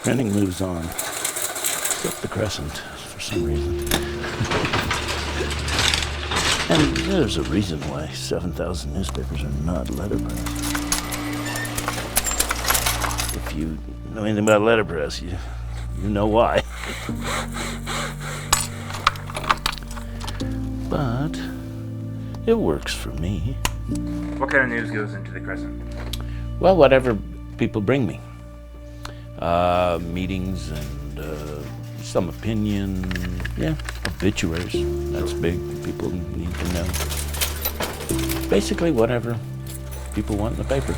Printing moves on. Except the Crescent, for some reason. And there's a reason why 7,000 newspapers are not letterpress. If you know anything about letterpress, you know why. But it works for me. What kind of news goes into the Crescent? Well, whatever people bring me. Meetings and some opinion. Yeah, obituaries. That's big. People need to know. Basically, whatever people want in the paper.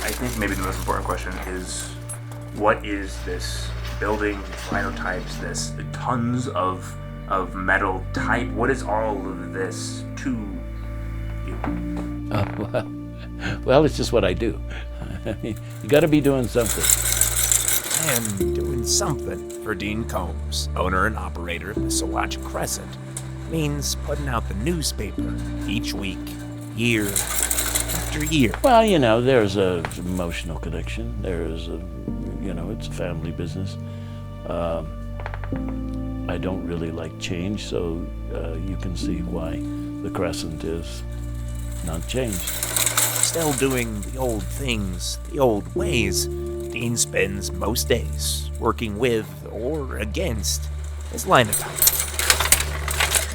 I think maybe the most important question is, what is this building, these linotypes, this tons of metal type? What is all of this to you? Well, it's just what I do. I mean, you got to be doing something. And doing something for Dean Coombs, owner and operator of the Saguache Crescent, means putting out the newspaper each week, year after year. Well, there's a emotional connection. There's it's a family business. I don't really like change, so you can see why the Crescent is not changed. Still doing the old things, the old ways, Dean spends most days working with or against his Linotype.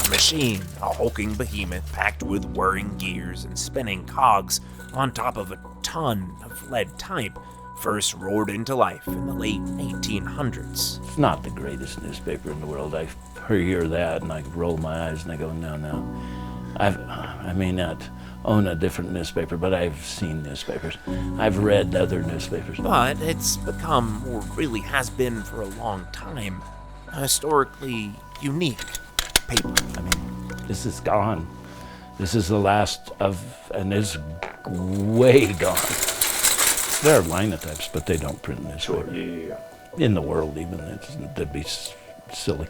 A machine, a hulking behemoth packed with whirring gears and spinning cogs on top of a ton of lead type, first roared into life in the late 1800s. It's not the greatest newspaper in the world. I hear that and I roll my eyes and I go, no. I may not own a different newspaper, but I've seen newspapers. I've read other newspapers. But it's become, or really has been for a long time, a historically unique paper. I mean, this is gone. This is the last of, and it's way gone. There are linotypes, but they don't print newspapers. Yeah. In the world, even. That'd be silly.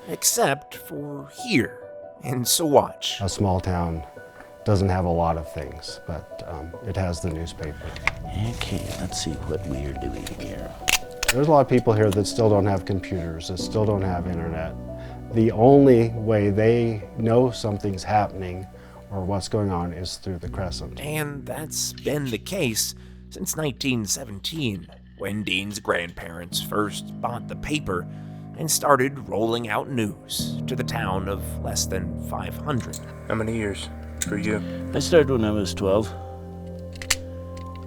Except for here, in Saguache. A small town doesn't have a lot of things, but it has the newspaper. Okay, let's see what we are doing here. There's a lot of people here that still don't have computers, that still don't have internet. The only way they know something's happening or what's going on is through the Crescent. And that's been the case since 1917, when Dean's grandparents first bought the paper and started rolling out news to the town of less than 500. How many years for you? I started when I was 12.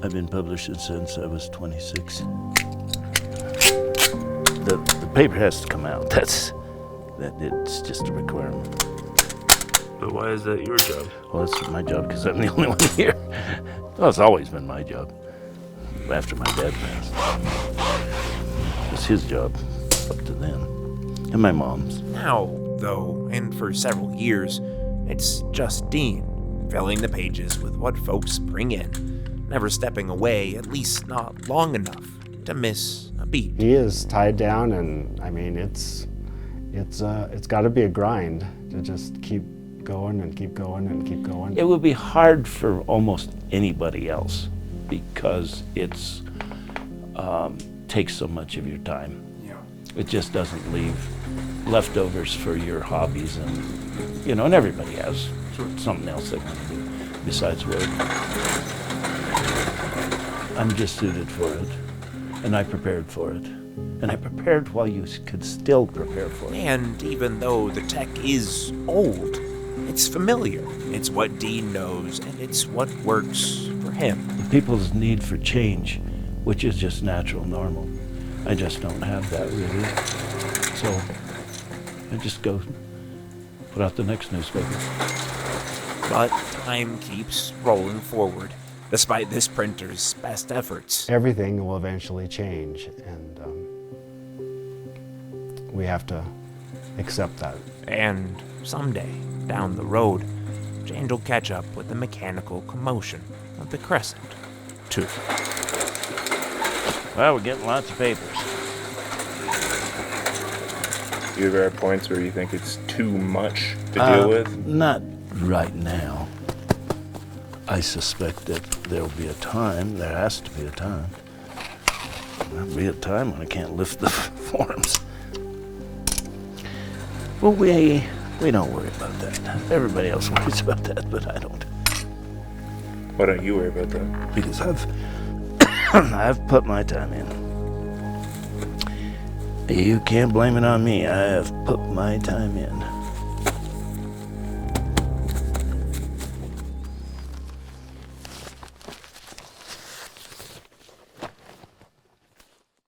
I've been publishing since I was 26. The paper has to come out. It's just a requirement. But why is that your job? Well, it's my job because I'm the only one here. Well, it's always been my job. After my dad passed. It's his job, up to then. And my mom's. Now, though, and for several years, it's just Dean, filling the pages with what folks bring in, never stepping away, at least not long enough to miss a beat. He is tied down, and I mean, it's got to be a grind to just keep going and keep going and keep going. It would be hard for almost anybody else because it's takes so much of your time. Yeah. It just doesn't leave leftovers for your hobbies, and and everybody has something else they want to do besides work. I'm just suited for it, and I prepared for it. And I prepared while you could still prepare for it. And even though the tech is old, it's familiar. It's what Dean knows, and it's what works for him. The people's need for change, which is just natural, normal. I just don't have that really. So I just go put out the next newspaper. But time keeps rolling forward, despite this printer's best efforts. Everything will eventually change, and we have to accept that. And someday, down the road, change will catch up with the mechanical commotion of the Crescent, too. Well, we're getting lots of papers. You ever have points where you think it's too much to deal with? Not right now. I suspect that there'll be a time, there has to be a time, There'll be a time when I can't lift the forms. Well, we don't worry about that. Everybody else worries about that, but I don't. Why don't you worry about that? Because I've put my time in. You can't blame it on me. I have put my time in.